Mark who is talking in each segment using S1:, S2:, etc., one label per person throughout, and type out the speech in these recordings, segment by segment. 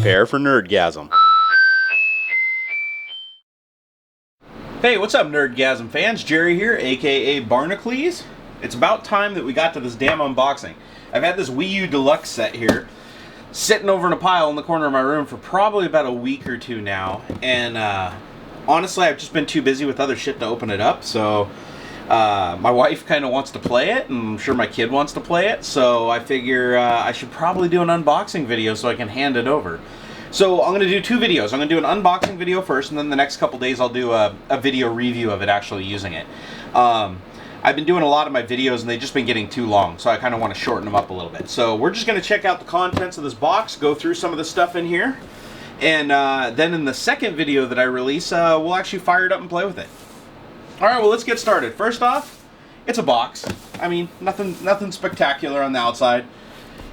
S1: Prepare for Nerdgasm. Hey, what's up, Nerdgasm fans? Jerry here, aka Barnacules. It's about time that we got to this damn unboxing. I've had this Wii U Deluxe set here, sitting over in a pile in the corner of my room for probably about a week or two now, and honestly, I've just been too busy with other shit to open it up, so my wife kind of wants to play it, and I'm sure my kid wants to play it, so I figure I should probably do an unboxing video so I can hand it over. So I'm going to do two videos. I'm going to do an unboxing video first, and then the next couple days I'll do a video review of it actually using it. I've been doing a lot of my videos and they've just been getting too long, so I kind of want to shorten them up a little bit. So we're just going to check out the contents of this box, go through some of the stuff in here, and then in the second video that I release, we'll actually fire it up and play with it. Alright, well, let's get started. First off, it's a box. I mean, nothing spectacular on the outside.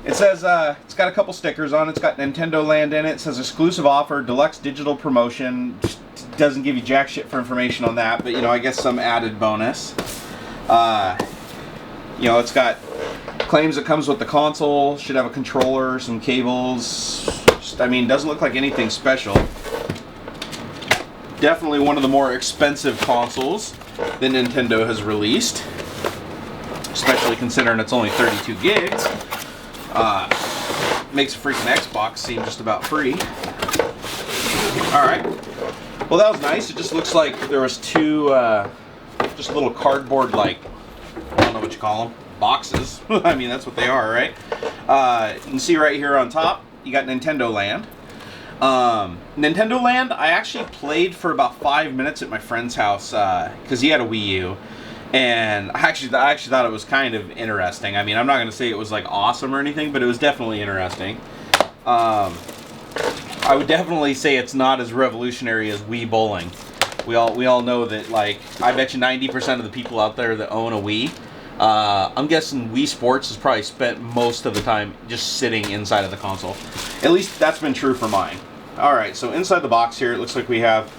S1: It says, it's got a couple stickers on it. It's got Nintendo Land in it. It says exclusive offer, deluxe digital promotion. Just doesn't give you jack shit for information on that, but, you know, I guess some added bonus. You know, it's got claims it comes with the console, should have a controller, some cables. Just, I mean, doesn't look like anything special. Definitely one of the more expensive consoles that Nintendo has released, especially considering it's only 32 gigs. Makes a freaking Xbox seem just about free. Alright. Well, that was nice. It just looks like there was two, just little cardboard, like, I don't know what you call them, boxes. I mean, that's what they are, right? You can see right here on top, you got Nintendo Land. Nintendo Land, I actually played for about 5 minutes at my friend's house, because he had a Wii U. And I actually thought it was kind of interesting. I mean, I'm not going to say it was like awesome or anything, but it was definitely interesting. I would definitely say it's not as revolutionary as Wii bowling. We all know that, like, I bet you 90% of the people out there that own a Wii, I'm guessing Wii Sports has probably spent most of the time just sitting inside of the console. At least that's been true for mine. Alright, so inside the box here, it looks like we have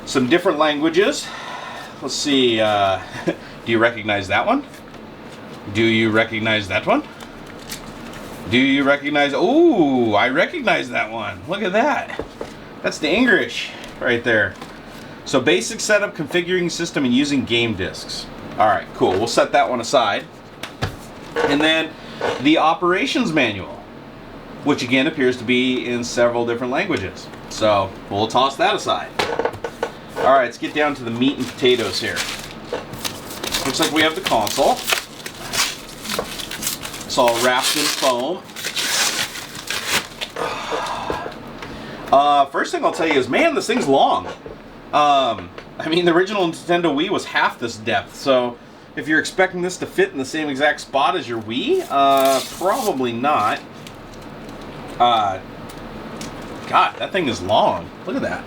S1: some different languages. Let's see, do you recognize that one? Do you recognize that one? Do you recognize, ooh, I recognize that one. Look at that. That's the English right there. So basic setup, configuring system, and using game discs. Alright, cool, we'll set that one aside. And then the operations manual, which again appears to be in several different languages. So we'll toss that aside. Alright, let's get down to the meat and potatoes here. Looks like we have the console. It's all wrapped in foam. First thing I'll tell you is, man, this thing's long. I mean, the original Nintendo Wii was half this depth, so if you're expecting this to fit in the same exact spot as your Wii, probably not. God, that thing is long. Look at that.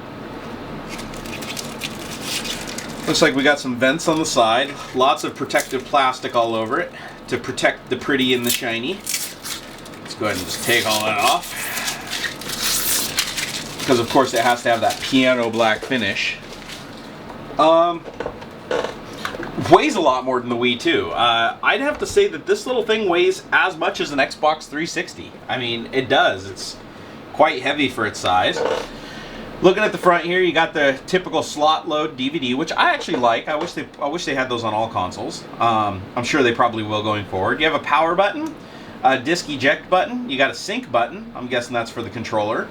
S1: Looks like we got some vents on the side, lots of protective plastic all over it to protect the pretty and the shiny. Let's go ahead and just take all that off, because of course it has to have that piano black finish. Weighs a lot more than the Wii too. I'd have to say that this little thing weighs as much as an Xbox 360. I mean, it does. It's quite heavy for its size. Looking at the front here, you got the typical slot load DVD, which I actually like. I wish they had those on all consoles. I'm sure they probably will going forward. You have a power button, a disc eject button, you got a sync button. I'm guessing that's for the controller.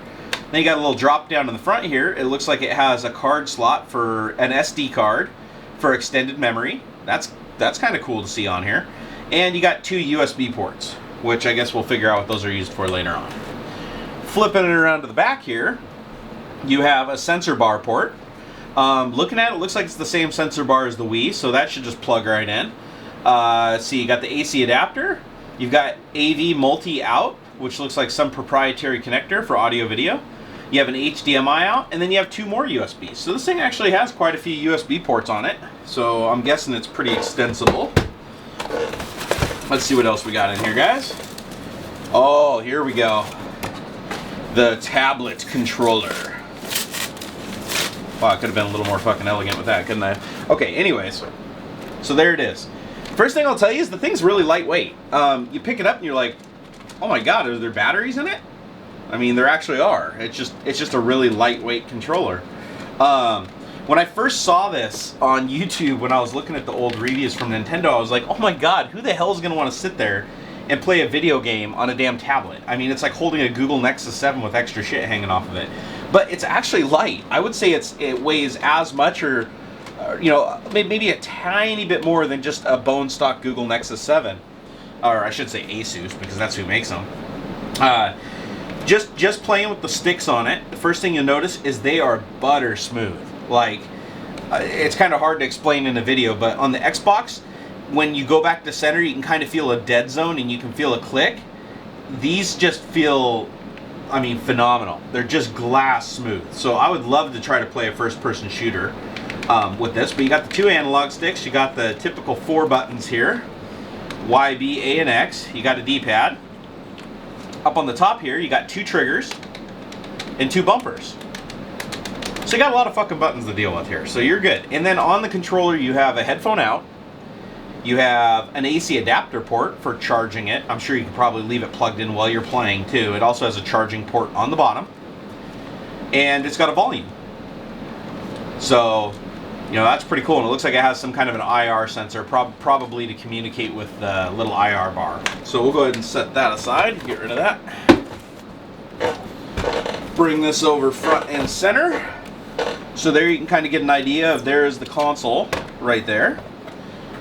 S1: Then you got a little drop down in the front here. It looks like it has a card slot for an SD card for extended memory. That's kind of cool to see on here. And you got two USB ports, which I guess we'll figure out what those are used for later on. Flipping it around to the back here, you have a sensor bar port. Looking at it, looks like it's the same sensor bar as the Wii, so that should just plug right in. See, you got the AC adapter. You've got AV multi-out, which looks like some proprietary connector for audio-video. You have an HDMI out, and then you have two more USBs. So this thing actually has quite a few USB ports on it, so I'm guessing it's pretty extensible. Let's see what else we got in here, guys. Oh, here we go. The tablet controller. Wow, I could have been a little more fucking elegant with that, couldn't I? Okay, anyways. So there it is. First thing I'll tell you is the thing's really lightweight. You pick it up and you're like, oh my god, are there batteries in it? I mean, there actually are. It's just a really lightweight controller. When I first saw this on YouTube, when I was looking at the old reviews from Nintendo, I was like, oh my god, who the hell is going to want to sit there and play a video game on a damn tablet? I mean, it's like holding a Google Nexus 7 with extra shit hanging off of it. But it's actually light. I would say it weighs as much or you know, maybe a tiny bit more than just a bone stock Google Nexus 7. Or I should say Asus, because that's who makes them. Just playing with the sticks on it, the first thing you'll notice is they are butter smooth. Like, it's kind of hard to explain in a video, but on the Xbox, when you go back to center, you can kind of feel a dead zone and you can feel a click. These just feel, I mean, phenomenal. They're just glass smooth. So I would love to try to play a first-person shooter with this. But you got the 2 analog sticks. You got the typical 4 buttons here. Y, B, A, and X. You got a D-pad. Up on the top here, you got 2 triggers and 2 bumpers. So you got a lot of fucking buttons to deal with here. So you're good. And then on the controller, you have a headphone out. You have an AC adapter port for charging it. I'm sure you can probably leave it plugged in while you're playing too. It also has a charging port on the bottom. And it's got a volume. So, you know, that's pretty cool. And it looks like it has some kind of an IR sensor, probably to communicate with the little IR bar. So we'll go ahead and set that aside, get rid of that. Bring this over front and center. So there you can kind of get an idea of there's the console right there.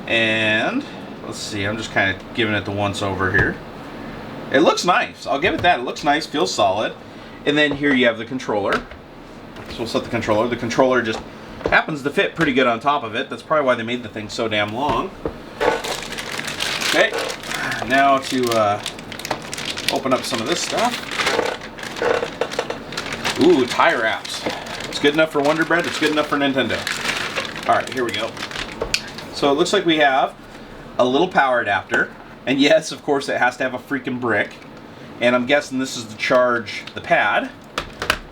S1: And let's see, I'm just kind of giving it the once over here. It looks nice. I'll give it that. It looks nice, feels solid. And then here you have the controller. So we'll set the controller. The controller just happens to fit pretty good on top of it. That's probably why they made the thing so damn long. Okay, now to open up some of this stuff. Ooh, tie wraps. It's good enough for Wonder Bread. It's good enough for Nintendo. All right, here we go. So it looks like we have a little power adapter. And yes, of course, it has to have a freaking brick. And I'm guessing this is to charge the pad.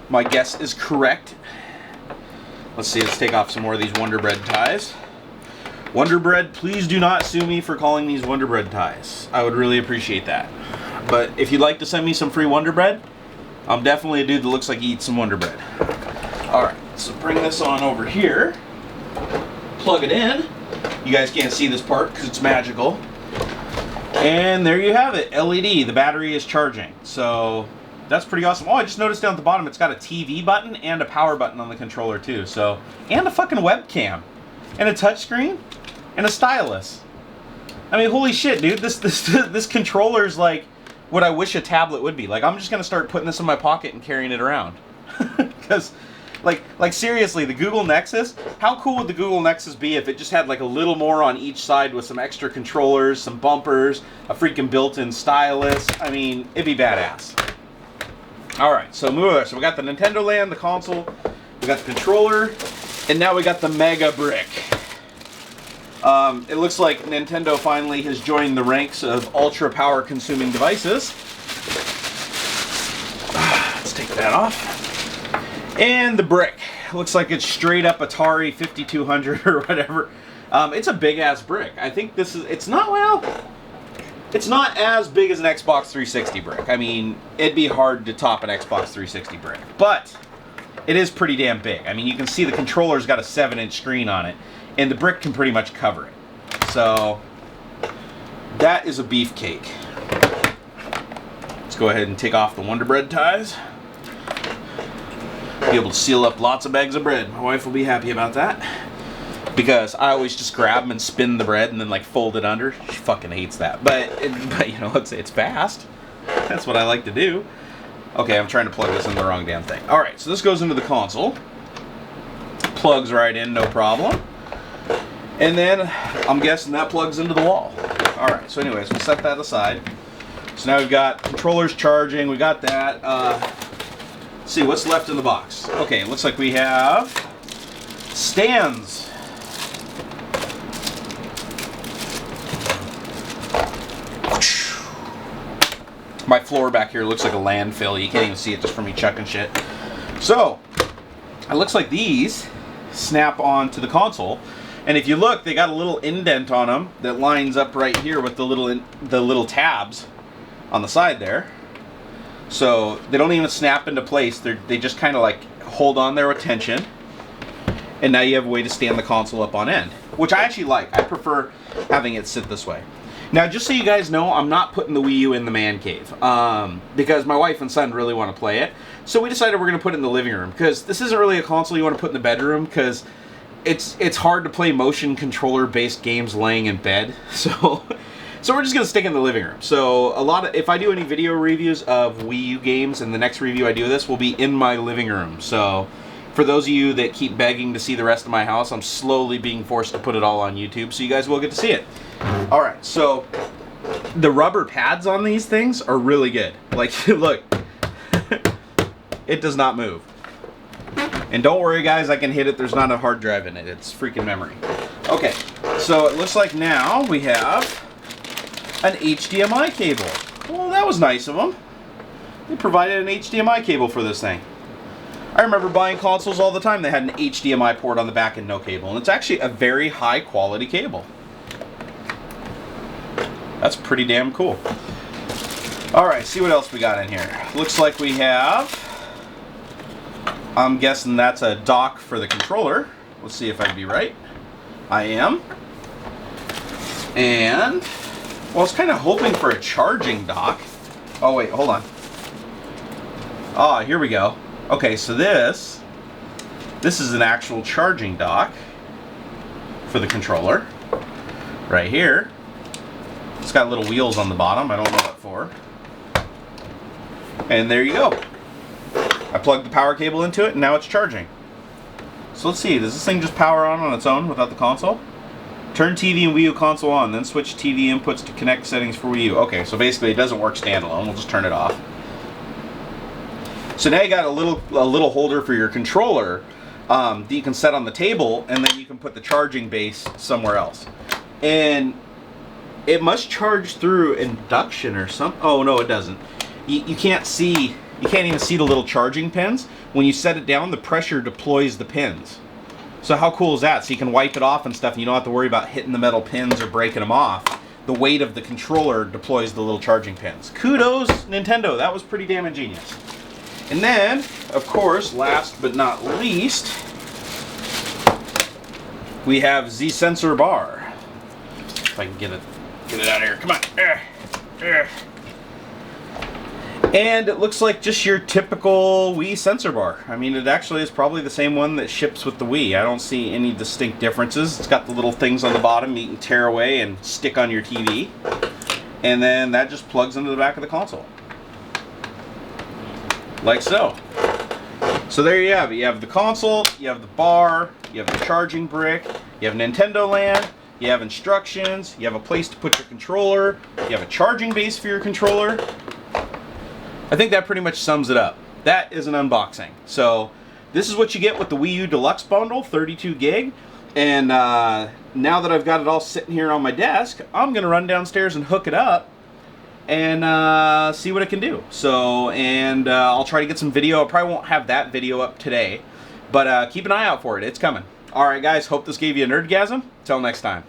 S1: My guess is correct. Let's see, let's take off some more of these Wonder Bread ties. Wonder Bread, please do not sue me for calling these Wonder Bread ties. I would really appreciate that. But if you'd like to send me some free Wonder Bread, I'm definitely a dude that looks like he eats some Wonder Bread. Alright, so bring this on over here. Plug it in. You guys can't see this part because it's magical. And there you have it, LED. The battery is charging. So that's pretty awesome. Oh, I just noticed down at the bottom it's got a TV button and a power button on the controller too. So, and a fucking webcam. And a touchscreen. And a stylus. I mean, holy shit, dude. This controller's like what I wish a tablet would be. Like, I'm just gonna start putting this in my pocket and carrying it around. Because like seriously, the Google Nexus, how cool would the Google Nexus be if it just had like a little more on each side with some extra controllers, some bumpers, a freaking built-in stylus? I mean, it'd be badass. Alright, so move over. So we got the Nintendo Land, the console, we got the controller, and now we got the Mega Brick. It looks like Nintendo finally has joined the ranks of ultra power consuming devices. Let's take that off. And the brick. Looks like it's straight up Atari 5200 or whatever. It's a big ass brick. I think this is, it's not as big as an Xbox 360 brick. I mean, it'd be hard to top an Xbox 360 brick. But it is pretty damn big. I mean, you can see the controller's got a 7-inch screen on it. And the brick can pretty much cover it. So, that is a beefcake. Let's go ahead and take off the Wonder Bread ties. Be able to seal up lots of bags of bread. My wife will be happy about that. Because I always just grab them and spin the bread and then like fold it under. She fucking hates that. But you know, it's fast. That's what I like to do. Okay, I'm trying to plug this in the wrong damn thing. Alright, so this goes into the console. Plugs right in, no problem. And then I'm guessing that plugs into the wall. Alright, so anyways, we'll set that aside. So now we've got controllers charging, we got that. Let's see what's left in the box. Okay, it looks like we have stands. My floor back here looks like a landfill. You can't even see it just from me chucking shit. So, it looks like these snap onto the console. And if you look, they got a little indent on them that lines up right here with the little tabs on the side there. So they don't even snap into place. They just kind of like hold on there with tension. And now you have a way to stand the console up on end, which I actually like. I prefer having it sit this way. Now, just so you guys know, I'm not putting the Wii U in the man cave because my wife and son really want to play it. So we decided we're going to put it in the living room because this isn't really a console you want to put in the bedroom because it's hard to play motion controller based games laying in bed. So we're just going to stick it in the living room. So if I do any video reviews of Wii U games, and the next review I do of this will be in my living room. So for those of you that keep begging to see the rest of my house, I'm slowly being forced to put it all on YouTube, so you guys will get to see it. Alright, so the rubber pads on these things are really good. Like, look, it does not move. And don't worry guys, I can hit it, there's not a hard drive in it, it's freaking memory. Okay, so it looks like now we have an HDMI cable. Well, that was nice of them. They provided an HDMI cable for this thing. I remember buying consoles all the time that had an HDMI port on the back and no cable. And it's actually a very high quality cable. That's pretty damn cool. Alright, see what else we got in here. Looks like we have, I'm guessing that's a dock for the controller. Let's see if I can be right. I am. And, well, I was kind of hoping for a charging dock. Oh wait, hold on. Ah, here we go. Okay, so this is an actual charging dock for the controller. Right here. It's got little wheels on the bottom. I don't know what for. And there you go. I plugged the power cable into it and now it's charging. So let's see, does this thing just power on its own without the console? Turn TV and Wii U console on, then switch TV inputs to connect settings for Wii U. Okay, so basically it doesn't work standalone. We'll just turn it off. So now you got a little holder for your controller that you can set on the table, and then you can put the charging base somewhere else. And it must charge through induction or something. Oh no, it doesn't. You can't even see the little charging pins. When you set it down, the pressure deploys the pins. So how cool is that? So you can wipe it off and stuff, and you don't have to worry about hitting the metal pins or breaking them off. The weight of the controller deploys the little charging pins. Kudos, Nintendo. That was pretty damn ingenious. And then, of course, last but not least, we have the sensor bar. If I can get it out of here. Come on. And it looks like just your typical Wii sensor bar. I mean, it actually is probably the same one that ships with the Wii. I don't see any distinct differences. It's got the little things on the bottom you can tear away and stick on your TV. And then that just plugs into the back of the console. Like so. So there you have it. You have the console, you have the bar, you have the charging brick, you have Nintendo Land, you have instructions, you have a place to put your controller, you have a charging base for your controller. I think that pretty much sums it up. That is an unboxing. So this is what you get with the Wii U Deluxe bundle, 32 gig. And now that I've got it all sitting here on my desk, I'm going to run downstairs and hook it up and see what it can do. So, and I'll try to get some video. I probably won't have that video up today, but keep an eye out for it. It's coming. Alright guys, hope this gave you a nerdgasm. Till next time.